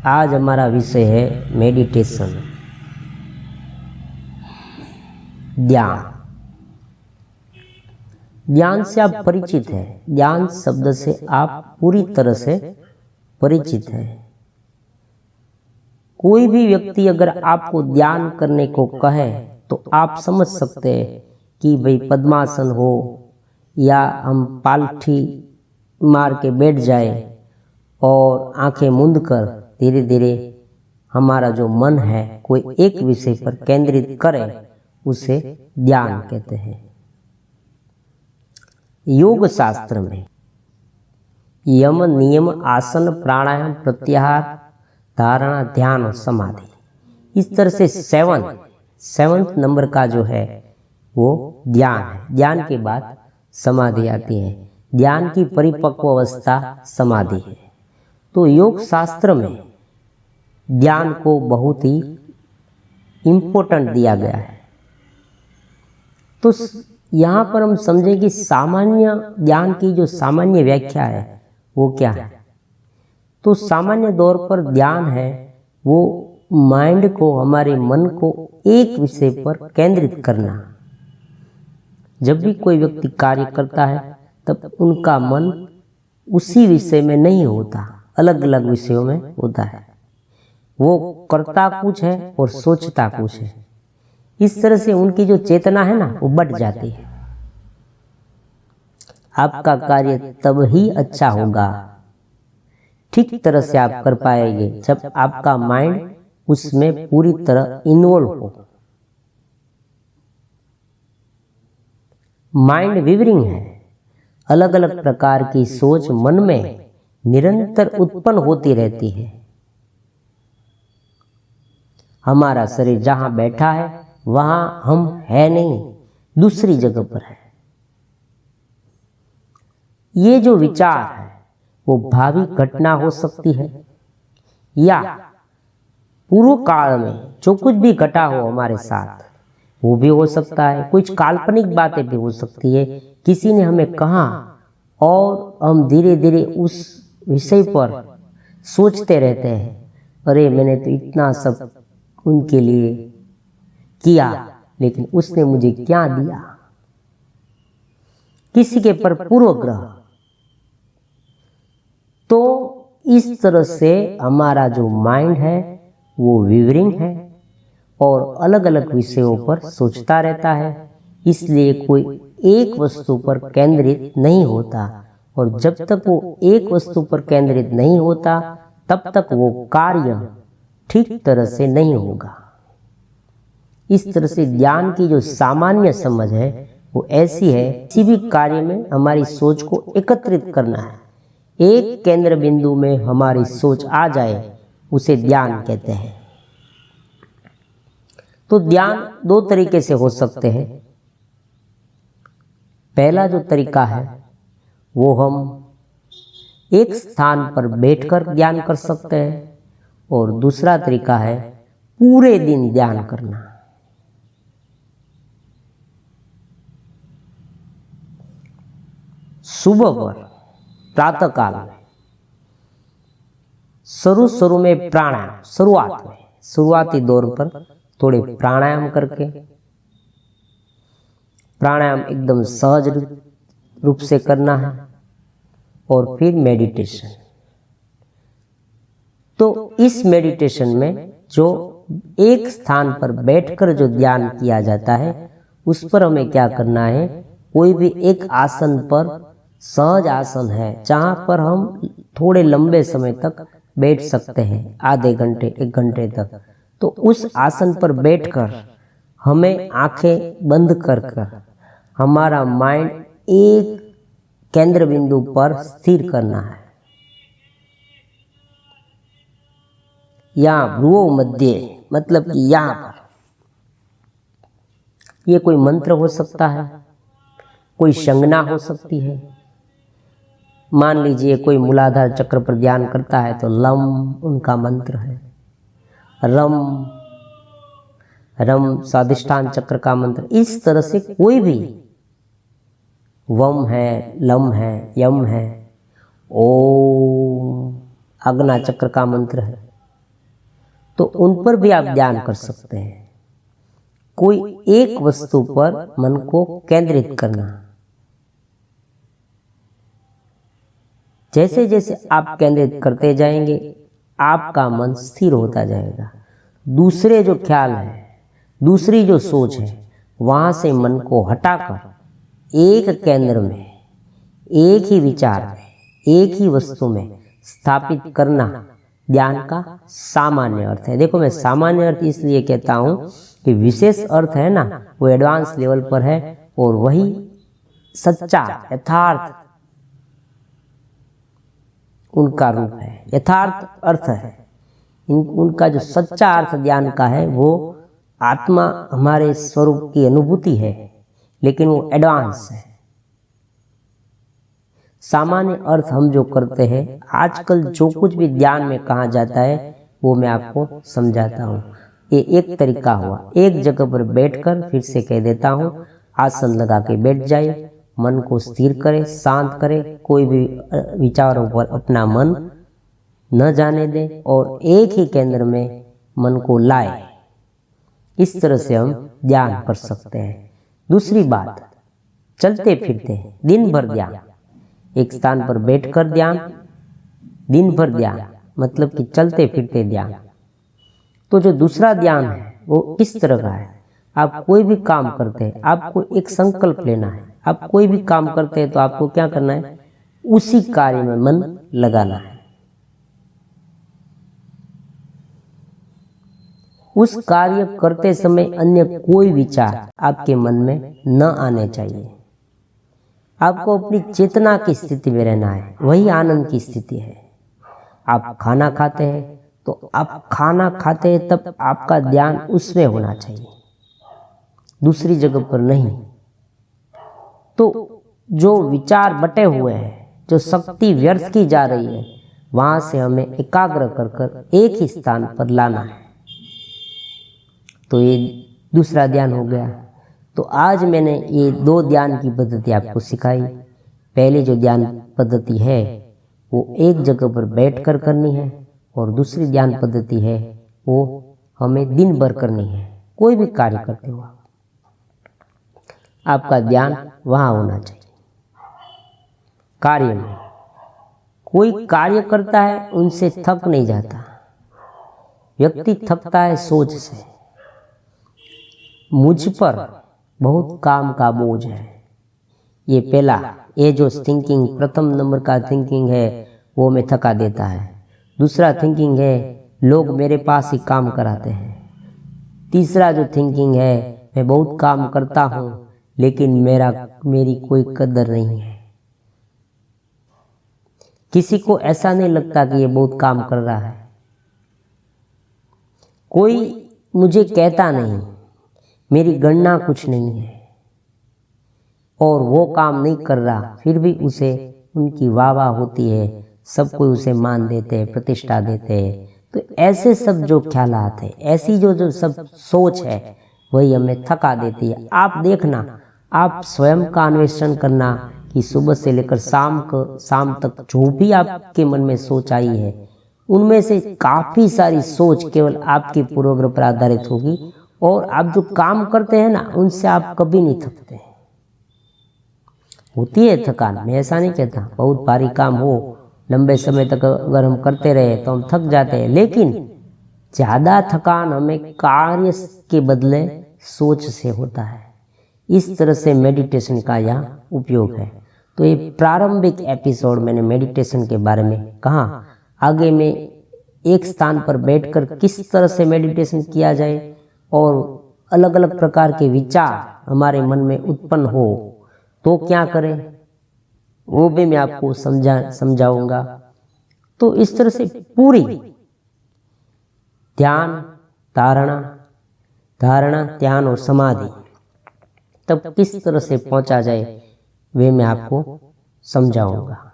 आज हमारा विषय है मेडिटेशन, ध्यान। ध्यान से आप परिचित हैं, ध्यान शब्द से आप पूरी तरह से परिचित हैं। कोई भी व्यक्ति अगर आपको ध्यान करने को कहे तो आप समझ सकते हैं कि भाई पद्मासन हो या हम पालथी मार के बैठ जाए और आंखें मूंद कर धीरे धीरे हमारा जो मन है कोई एक विषय पर केंद्रित करे, उसे ध्यान कहते हैं। योग शास्त्र में यम नियम आसन प्राणायाम प्रत्याहार धारणा ध्यान समाधि, इस तरह से सेवंथ नंबर का जो है वो ध्यान है। ध्यान के बाद समाधि आती है। ध्यान की परिपक्व अवस्था समाधि है। तो योग शास्त्र में ध्यान को बहुत ही इम्पोर्टेंट दिया गया है। तो यहाँ पर हम समझें कि सामान्य ध्यान की जो सामान्य व्याख्या है वो क्या है। तो सामान्य तौर पर ध्यान है वो माइंड को, हमारे मन को एक विषय पर केंद्रित करना। जब भी कोई व्यक्ति कार्य करता है तब उनका मन उसी विषय में नहीं होता, अलग अलग विषयों में होता है। वो करता कुछ है और सोचता कुछ है। इस तरह से उनकी जो चेतना है ना वो बढ़ जाती है। आपका कार्य तब ही अच्छा होगा, ठीक तरह से आप कर पाएंगे जब आपका माइंड उसमें पूरी तरह इन्वॉल्व हो। माइंड विवरिंग है, अलग अलग प्रकार की सोच मन में निरंतर उत्पन्न होती रहती है। हमारा शरीर जहां बैठा है वहां हम है नहीं, दूसरी जगह पर है। ये जो विचार है वो भावी घटना हो सकती है या पूर्व काल में जो कुछ भी घटा हो हमारे साथ वो भी हो सकता है। कुछ काल्पनिक बातें भी हो सकती है। किसी ने हमें कहा और हम धीरे धीरे उस विषय पर सोचते रहते हैं, अरे मैंने तो इतना सब उनके लिए किया लेकिन उसने मुझे क्या दिया। किसी के पर पूर्व ग्रह। तो इस तरह से हमारा जो माइंड है वो विवरिंग है और अलग अलग विषयों पर सोचता रहता है। इसलिए कोई एक वस्तु पर केंद्रित नहीं होता, और जब तक वो एक वस्तु पर केंद्रित नहीं होता तब तक वो कार्य ठीक तरह से नहीं होगा। इस तरह से ध्यान की जो सामान्य समझ है वो ऐसी है, किसी भी कार्य में हमारी सोच को एकत्रित करना है। एक केंद्र बिंदु में हमारी सोच आ जाए उसे ध्यान कहते हैं। तो ध्यान दो तरीके से हो सकते हैं। पहला जो तरीका है वो हम एक स्थान पर बैठकर ध्यान कर सकते हैं, और दूसरा तरीका है पूरे दिन ध्यान करना। सुबह पर प्रातः काल में शुरू में प्राणायाम, शुरुआती दौर पर थोड़े प्राणायाम करके, प्राणायाम एकदम सहज रूप से करना है, और फिर मेडिटेशन। तो इस मेडिटेशन में जो एक स्थान पर बैठकर जो ध्यान किया जाता है उस पर हमें क्या करना है, कोई भी एक आसन पर, सहज आसन है जहां पर हम थोड़े लंबे समय तक बैठ सकते हैं, आधे घंटे 1 घंटे तक। तो उस आसन पर बैठकर हमें आंखें बंद कर कर हमारा माइंड एक केंद्र बिंदु पर स्थिर करना है। यहाँ भ्रुवो मध्य, मतलब कि यहाँ पर। ये कोई मंत्र हो सकता है, कोई संज्ञा हो सकती है। मान लीजिए कोई मूलाधार चक्र पर ध्यान करता है तो लम उनका मंत्र है, रम स्वादिष्ठान चक्र का मंत्र। इस तरह से कोई भी, वम है, लम है, यम है, ओम आज्ञा चक्र का मंत्र है। तो उन पर भी आप ध्यान कर सकते हैं। कोई एक वस्तु पर मन को केंद्रित करना। जैसे जैसे आप केंद्रित करते जाएंगे आपका मन स्थिर होता जाएगा। दूसरे जो ख्याल है, दूसरी जो सोच है, वहां से मन को हटाकर एक केंद्र में, एक ही विचार में, एक ही वस्तु में स्थापित करना ध्यान का सामान्य अर्थ है। देखो, मैं सामान्य अर्थ इसलिए कहता हूं कि विशेष अर्थ है ना, वो एडवांस लेवल पर है और वही सच्चा यथार्थ उनका रूप है, यथार्थ अर्थ है। उनका जो सच्चा अर्थ ध्यान का है वो आत्मा हमारे स्वरूप की अनुभूति है, लेकिन वो एडवांस है। सामान्य अर्थ हम जो करते हैं, आजकल जो कुछ भी ध्यान में कहा जाता है वो मैं आपको समझाता हूँ। ये एक तरीका हुआ। एक जगह पर बैठकर, फिर से कह देता हूँ, आसन लगा के बैठ जाइए, मन को स्थिर करे, शांत करे, कोई भी विचारों पर अपना मन न जाने दे और एक ही केंद्र में मन को लाए। इस तरह से हम ध्यान कर सकते हैं। दूसरी बात, चलते फिरते दिन भर ध्यान, एक स्थान पर बैठकर ध्यान, दिन भर ध्यान, मतलब कि चलते फिरते ध्यान। तो जो दूसरा ध्यान है वो किस तरह का है? आप कोई भी काम करते हैं, आपको एक संकल्प लेना है। आप कोई भी काम करते हैं तो आपको क्या करना है? उसी कार्य में मन लगाना है। उस कार्य करते समय अन्य कोई विचार आपके मन में न आने चाहिए। आपको अपनी चेतना की स्थिति में रहना है, वही आनंद की स्थिति है। आप खाना खाते हैं तो आप खाना खाते हैं तब आपका ध्यान उसमें होना चाहिए, दूसरी जगह पर नहीं। तो जो विचार बटे हुए हैं, जो शक्ति व्यर्थ की जा रही है, वहां से हमें एकाग्र कर एक ही स्थान पर लाना है। तो ये दूसरा ध्यान हो गया। तो आज मैंने ये दो ध्यान की पद्धति आपको सिखाई। पहली जो ध्यान पद्धति है वो एक जगह पर बैठकर करनी है और दूसरी ध्यान पद्धति है वो हमें दिन भर करनी है। कोई भी कार्य करते हो आपका ध्यान वहां होना चाहिए। कार्य में कोई कार्य करता है उनसे थक नहीं जाता, व्यक्ति थकता है सोच से। मुझ पर बहुत काम का बोझ है, ये पहला, ये जो थिंकिंग प्रथम नंबर का थिंकिंग है वो मैं थका देता है। दूसरा थिंकिंग है लोग मेरे पास ही काम कराते हैं। तीसरा जो थिंकिंग है मैं बहुत काम करता हूँ लेकिन मेरी कोई कदर नहीं है। किसी को ऐसा नहीं लगता कि ये बहुत काम कर रहा है। कोई मुझे कहता नहीं, मेरी गणना कुछ नहीं है और वो काम नहीं कर रहा फिर भी उसे उनकी वाह होती है, सब कोई उसे मान देते हैं, प्रतिष्ठा देते हैं। तो ऐसे सब जो ख्यालात है, ऐसी जो सब सोच है वही हमें थका देती है। आप देखना, आप स्वयं का अन्वेषण करना कि सुबह से लेकर शाम तक जो भी आपके मन में सोच आई है उनमें से काफी सारी सोच केवल आपके पूर्वाग्रह पर आधारित होगी और आप जो काम करते हैं ना उनसे आप कभी नहीं थकते। होती है थकान, मैं ऐसा नहीं कहता, बहुत भारी काम हो लंबे समय तक अगर हम करते रहे तो हम थक जाते हैं, लेकिन ज्यादा थकान हमें कार्य के बदले सोच से होता है। इस तरह से मेडिटेशन का यहाँ उपयोग है। तो ये प्रारंभिक एपिसोड मैंने मेडिटेशन के बारे में कहा। आगे में एक स्थान पर बैठकर किस तरह से मेडिटेशन किया जाए और अलग अलग प्रकार के विचार हमारे मन में उत्पन्न हो तो क्या करें वो भी मैं आपको समझाऊंगा। तो इस तरह से पूरी ध्यान, धारणा, ध्यान और समाधि तब किस तरह से पहुंचा जाए वे मैं आपको समझाऊंगा।